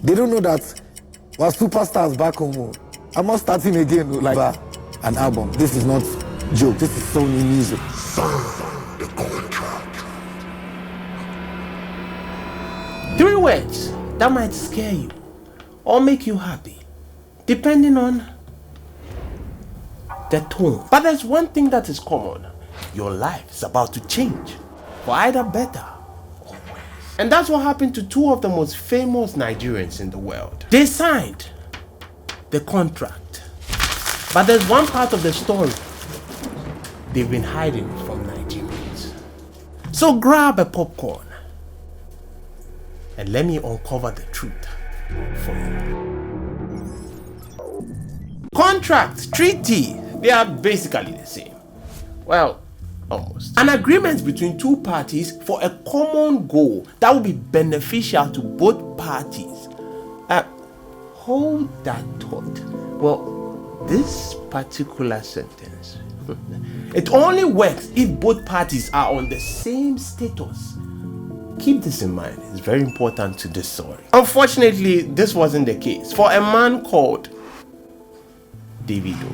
They don't know that we're superstars back home. I'm not starting again like an album. This is not joke. This is Sony music. Sign the contract. 3 words that might scare you or make you happy, depending on the tone. But there's one thing that is common. Your life is about to change for either better or worse. And that's what happened to 2 of the most famous Nigerians in the world. They signed the contract. But there's one part of the story they've been hiding from Nigerians. So grab a popcorn and let me uncover the truth for you. Contract, treaty, they are basically the same. Well, almost. An agreement between 2 parties for a common goal that will be beneficial to both parties. Hold that thought. Well, this particular sentence, it only works if both parties are on the same status. Keep this in mind, it's very important to this story. Unfortunately, this wasn't the case for a man called Davido.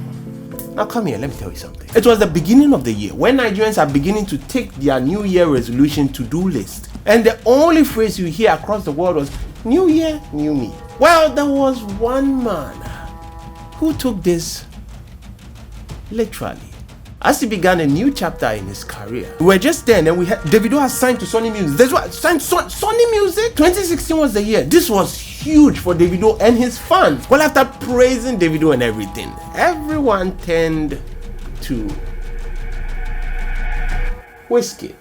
Now come here, let me tell you something. It was the beginning of the year when Nigerians are beginning to take their New Year resolution to-do list. And the only phrase you hear across the world was, New Year, New Me. Well, there was one man who took this literally. As he began a new chapter in his career. We were just there and then we had Davido has signed to Sony Music. That's what signed Sony Music. 2016 was the year. This was huge for Davido and his fans. Well, after praising Davido and everything, everyone turned to Wizkid.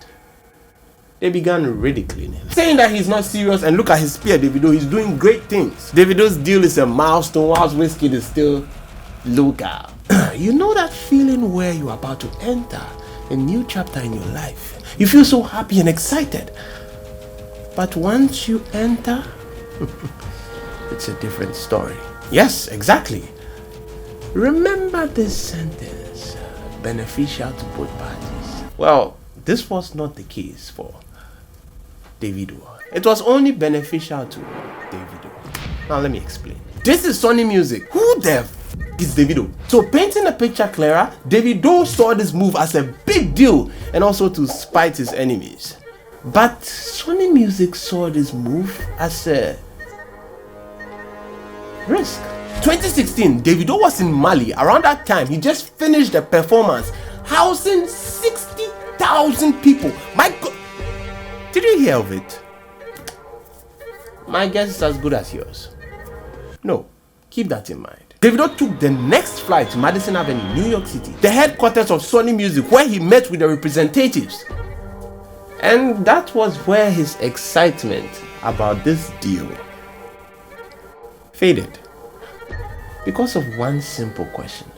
They began ridiculing him, saying that he's not serious, and look at his peer Davido, he's doing great things. Davido's deal is a milestone whilst Wizkid is still local. You know that feeling where you're about to enter a new chapter in your life. You feel so happy and excited. But once you enter, it's a different story. Yes, exactly. Remember this sentence, beneficial to both parties. Well, this was not the case for Davido. It was only beneficial to Davido. Now let me explain. This is Sony Music. Who the f is Davido? So painting the picture clearer, Davido saw this move as a big deal and also to spite his enemies. But Sony Music saw this move as a risk. 2016, Davido was in Mali. Around that time, he just finished a performance housing 60,000 people. My God, did you hear of it? My guess is as good as yours. No, keep that in mind. Davido took the next flight to Madison Avenue, New York City, the headquarters of Sony Music, where he met with the representatives. And that was where his excitement about this deal faded. Because of one simple question.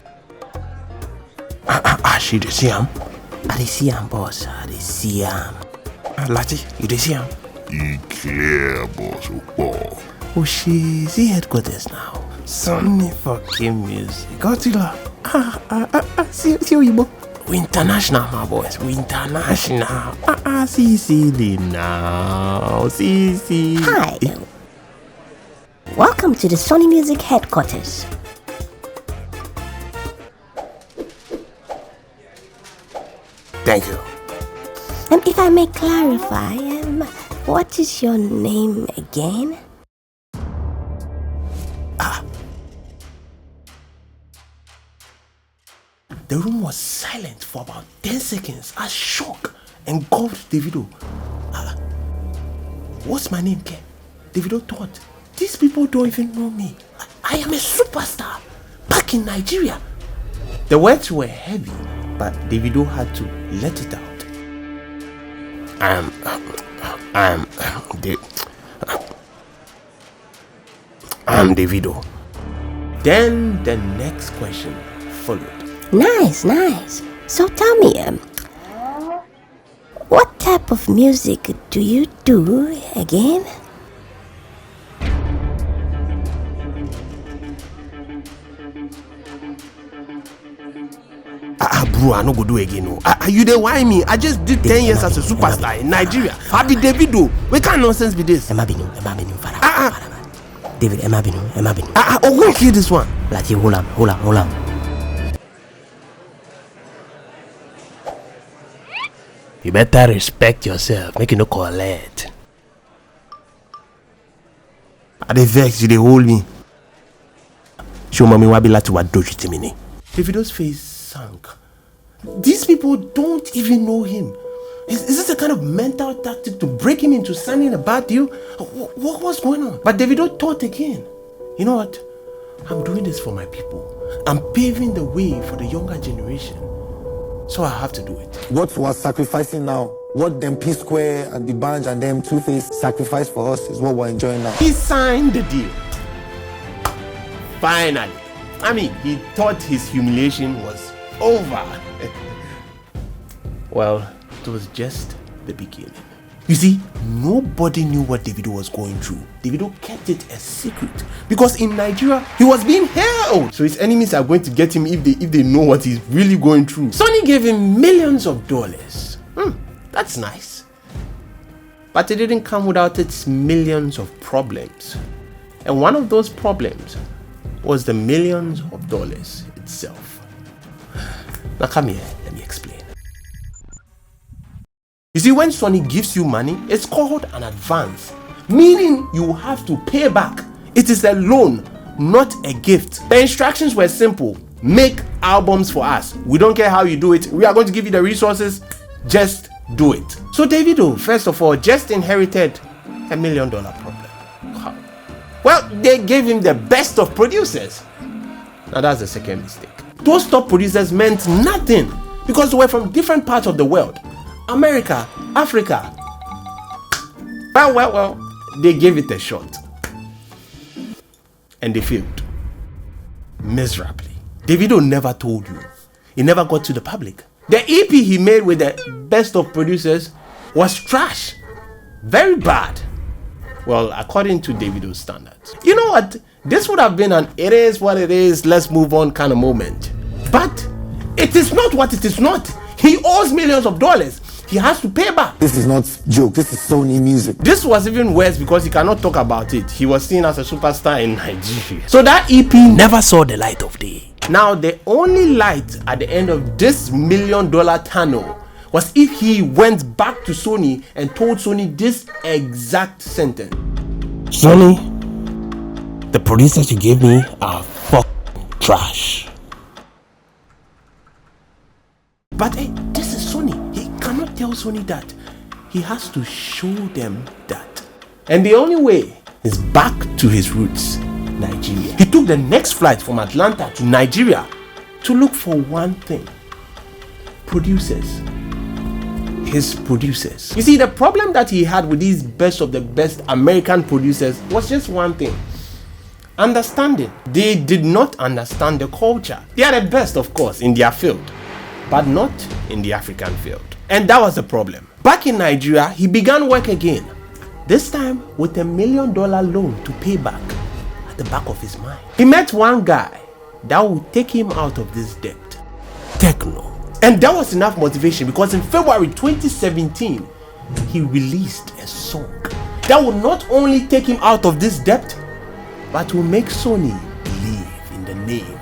She dey see him? I dey see him, boss. I dey see him. Lati, you dey see him? He clear, boss. Oh, she's the headquarters now. Sony fucking Music. Godzilla. See you, we international, my boys. We international. See now. See. Hi. Welcome to the Sony Music headquarters. Thank you. If I may clarify, what is your name again? The room was silent for about 10 seconds as shock engulfed Davido. What's my name, Ken? Davido thought, these people don't even know me. I am a superstar back in Nigeria. The words were heavy, but Davido had to let it out. I'm Davido. Then the next question followed. Nice. So tell me, what type of music do you do again? Bro, I no go do again. No. You dey whine me? I just did 10 years as a superstar in Nigeria. I be Davido. What kind of nonsense be this? Emma Binu, David, Emma Binu. Oh, go kill this one. Like, hold on. You better respect yourself. Make you no collect. I dey vex, you dey hold me. Show mommy why be like to what do to me. Davido's face sank. These people don't even know him. Is this a kind of mental tactic to break him into signing a bad deal? What's going on? But Davido thought again. You know what? I'm doing this for my people. I'm paving the way for the younger generation. So I have to do it. What we're sacrificing now, what them P Square and the Banj and them Two-Face sacrifice for us is what we're enjoying now. He signed the deal. Finally. I mean, he thought his humiliation was over. Well, it was just the beginning. You see, nobody knew what Davido was going through. Davido kept it a secret because in Nigeria, he was being held. So his enemies are going to get him if they know what he's really going through. Sony gave him millions of dollars. That's nice. But it didn't come without its millions of problems. And one of those problems was the millions of dollars itself. Now come here, let me explain. You see, when Sony gives you money, it's called an advance, meaning you have to pay back. It is a loan, not a gift. The instructions were simple. Make albums for us. We don't care how you do it. We are going to give you the resources. Just do it. So Davido, first of all, just inherited $1 million problem. Wow. Well, they gave him the best of producers. Now that's the second mistake. Those top producers meant nothing because they were from different parts of the world. America, Africa. Well, they gave it a shot. And they failed. Miserably. Davido never told you. It never got to the public. The EP he made with the best of producers was trash. Very bad. Well, according to Davido's standards. You know what? This would have been an it is what it is, let's move on kind of moment. But it is not what it is not. He owes millions of dollars. He has to pay back. This is not joke. This is Sony music. This was even worse because he cannot talk about it. He was seen as a superstar in Nigeria. So that EP never saw the light of day. Now the only light at the end of this $1 million tunnel was if he went back to Sony and told Sony this exact sentence. Sony, the producers you gave me are fucking trash. But hey, this is Sony. He cannot tell Sony that. He has to show them that. And the only way is back to his roots, Nigeria. He took the next flight from Atlanta to Nigeria to look for one thing. Producers. His producers. You see, the problem that he had with these best of the best American producers was just one thing. Understanding. They did not understand the culture. They are the best, of course, in their field, but not in the African field. And that was the problem. Back in Nigeria, he began work again. This time with $1 million loan to pay back at the back of his mind. He met one guy that would take him out of this debt. Techno. And that was enough motivation because in February 2017, he released a song that would not only take him out of this debt, but will make Sony believe in the name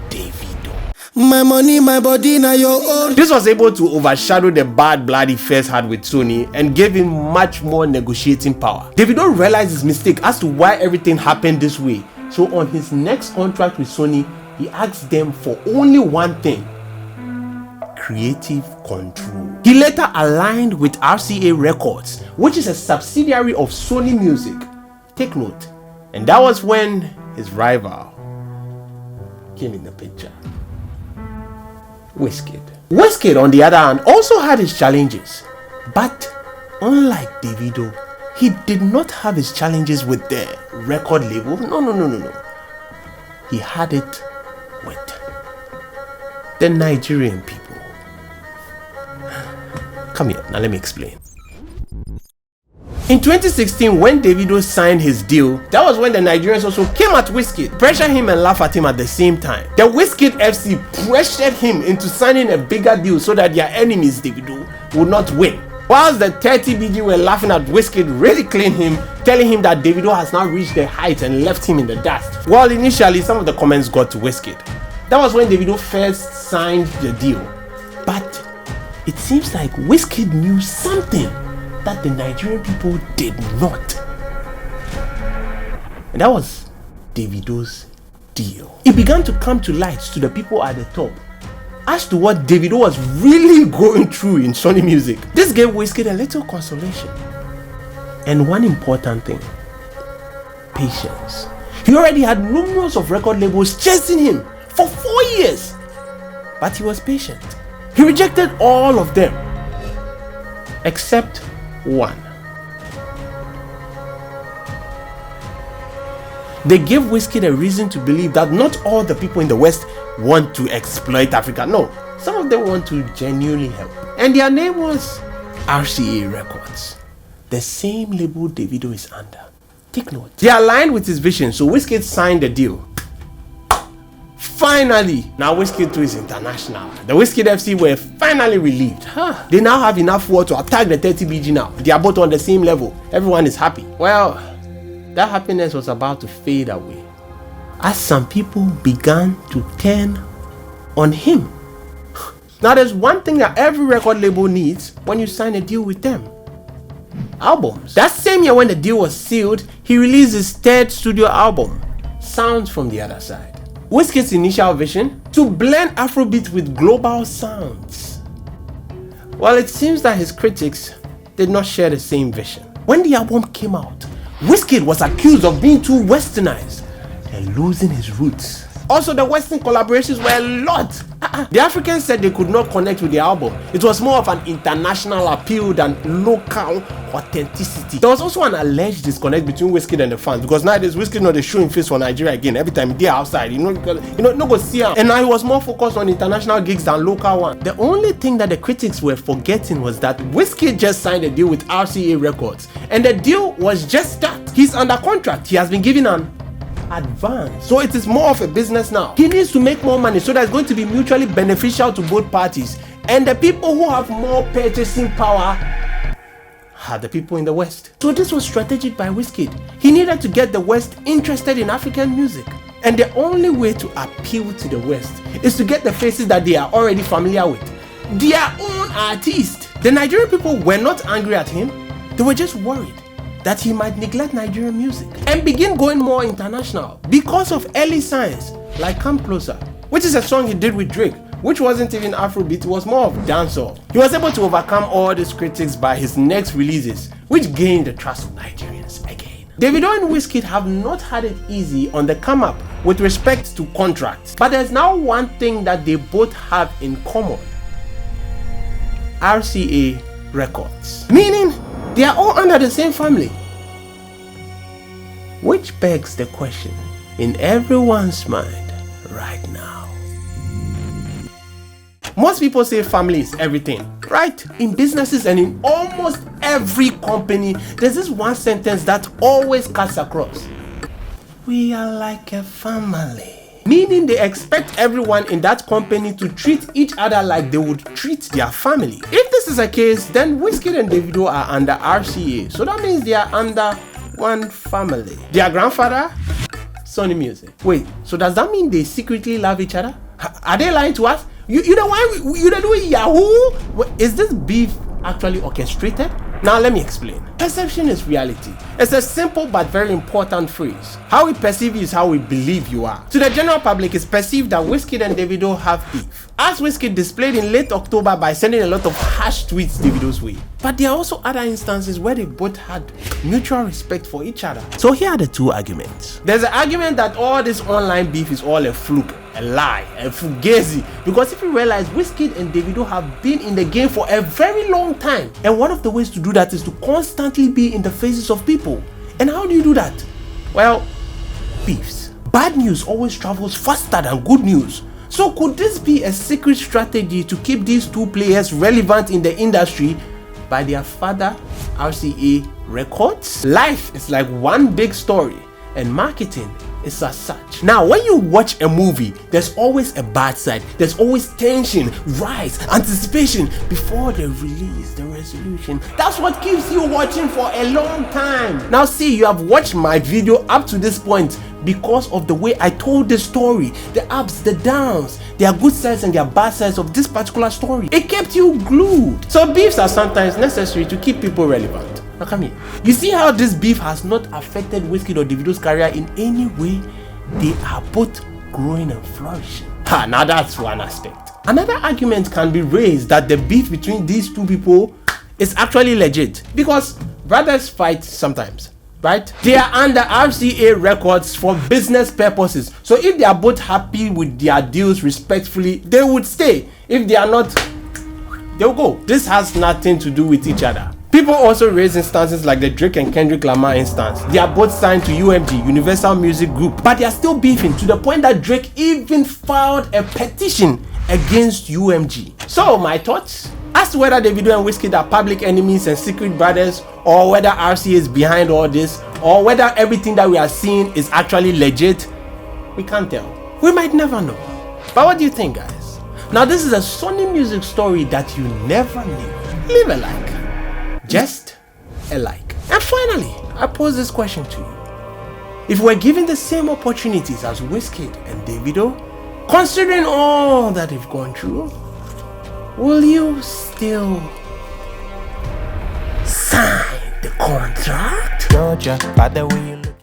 Davido. My money, my body, now your own. This was able to overshadow the bad blood he first had with Sony and gave him much more negotiating power. Davido realized his mistake as to why everything happened this way. So on his next contract with Sony, he asked them for only one thing: creative control. He later aligned with RCA Records, which is a subsidiary of Sony Music. Take note. And that was when his rival came in the picture. Wizkid. Wizkid, on the other hand, also had his challenges. But unlike Davido, he did not have his challenges with the record label. No. He had it with the Nigerian people. Come here, now let me explain. In 2016, when Davido signed his deal, that was when the Nigerians also came at Wizkid, pressured him and laughed at him at the same time. The Wizkid FC pressured him into signing a bigger deal so that their enemies, Davido, would not win. Whilst the 30 BG were laughing at Wizkid, ridiculing him, telling him that Davido has now reached the heights and left him in the dust. Well, initially, some of the comments got to Wizkid. That was when Davido first signed the deal. But it seems like Wizkid knew something that the Nigerian people did not. And that was Davido's deal. It began to come to light to the people at the top as to what Davido was really going through in Sony Music. This gave Wizkid a little consolation. And one important thing, patience. He already had numerous of record labels chasing him for 4 years, but he was patient. He rejected all of them except one. They gave Wizkid a reason to believe that not all the people in the West want to exploit Africa. No, some of them want to genuinely help. And their name was RCA Records, the same label Davido is under. Take note. They aligned with his vision, so Wizkid signed the deal. Finally, now Wizkid too is international. The Wizkid FC were finally relieved. They now have enough war to attack the 30 BG now. They are both on the same level. Everyone is happy. Well, that happiness was about to fade away as some people began to turn on him. Now there's one thing that every record label needs when you sign a deal with them: albums. That same year when the deal was sealed, he released his third studio album, Sounds from the Other Side. Wizkid's initial vision? To blend Afrobeat with global sounds. Well, it seems that his critics did not share the same vision. When the album came out, Wizkid was accused of being too westernized and losing his roots. Also, the Western collaborations were a lot. The Africans said they could not connect with the album. It was more of an international appeal than local authenticity. There was also an alleged disconnect between Wizkid and the fans, because nowadays Wizkid not showing face for Nigeria again. Every time they're outside, no go see him. And now he was more focused on international gigs than local ones. The only thing that the critics were forgetting was that Wizkid just signed a deal with RCA Records, and the deal was just that. He's under contract. He has been given an advance, so it is more of a business now. He needs to make more money so that it's going to be mutually beneficial to both parties, and the people who have more purchasing power are the people in the West. So this was strategic by Wizkid. He needed to get the West interested in African music, and the only way to appeal to the West is to get the faces that they are already familiar with, their own artists. The Nigerian people were not angry at him, they were just worried that he might neglect Nigerian music and begin going more international because of early signs like Come Closer, which is a song he did with Drake, which wasn't even Afrobeat, it was more of dancehall. He was able to overcome all these critics by his next releases, which gained the trust of Nigerians again. Davido and Wizkid have not had it easy on the come up with respect to contracts, but there's now one thing that they both have in common: RCA Records, meaning they are all under the same family. Which begs the question in everyone's mind right now. Most people say family is everything, right? In businesses and in almost every company, there's this one sentence that always cuts across: we are like a family. Meaning they expect everyone in that company to treat each other like they would treat their family. If this is a case, then Wizkid and Davido are under RCA, so that means they are under one family. Their grandfather, Sony Music. Wait, so does that mean they secretly love each other? Are they lying to us? You know why you don't do Yahoo? Is this beef actually orchestrated? Now let me explain. Perception is reality. It's a simple but very important phrase. How we perceive you is how we believe you are. To the general public, it's perceived that Wizkid and Davido have beef, as Wizkid displayed in late October by sending a lot of harsh tweets Davido's way. But there are also other instances where they both had mutual respect for each other. So here are the two arguments. There's an argument that all this online beef is all a fluke, a lie, a fugazi, because if you realize Wizkid and Davido have been in the game for a very long time, and one of the ways to do that is to constantly be in the faces of people. And how do you do that? Well, beefs. Bad news always travels faster than good news. So could this be a secret strategy to keep these two players relevant in the industry by their father, RCA, records. Life is like one big story, and marketing is as such. Now, when you watch a movie, there's always a bad side. There's always tension, rise, anticipation before the release, the resolution. That's what keeps you watching for a long time. Now see, you have watched my video up to this point because of the way I told the story, the ups, the downs, their good sides and their bad sides of this particular story. It kept you glued. So beefs are sometimes necessary to keep people relevant. Now come here. You see how this beef has not affected Wizkid or Davido's career in any way? They are both growing and flourishing. Now that's one aspect. Another argument can be raised that the beef between these two people is actually legit, because brothers fight sometimes, right? They are under RCA records for business purposes. So if they are both happy with their deals respectfully, they would stay. If they are not, they'll go. This has nothing to do with each other. People also raise instances like the Drake and Kendrick Lamar instance. They are both signed to UMG, Universal Music Group, but they are still beefing to the point that Drake even filed a petition against UMG. So my thoughts as to whether Davido and Wizkid are public enemies and secret brothers, or whether RCA is behind all this, or whether everything that we are seeing is actually legit, we can't tell. We might never know. But what do you think, guys? Now this is a Sony music story that you never knew. Leave a like. Just a like. And finally, I pose this question to you. If we're given the same opportunities as Wizkid and Davido, considering all that they've gone through, will you still sign the contract? Georgia, by the way you look.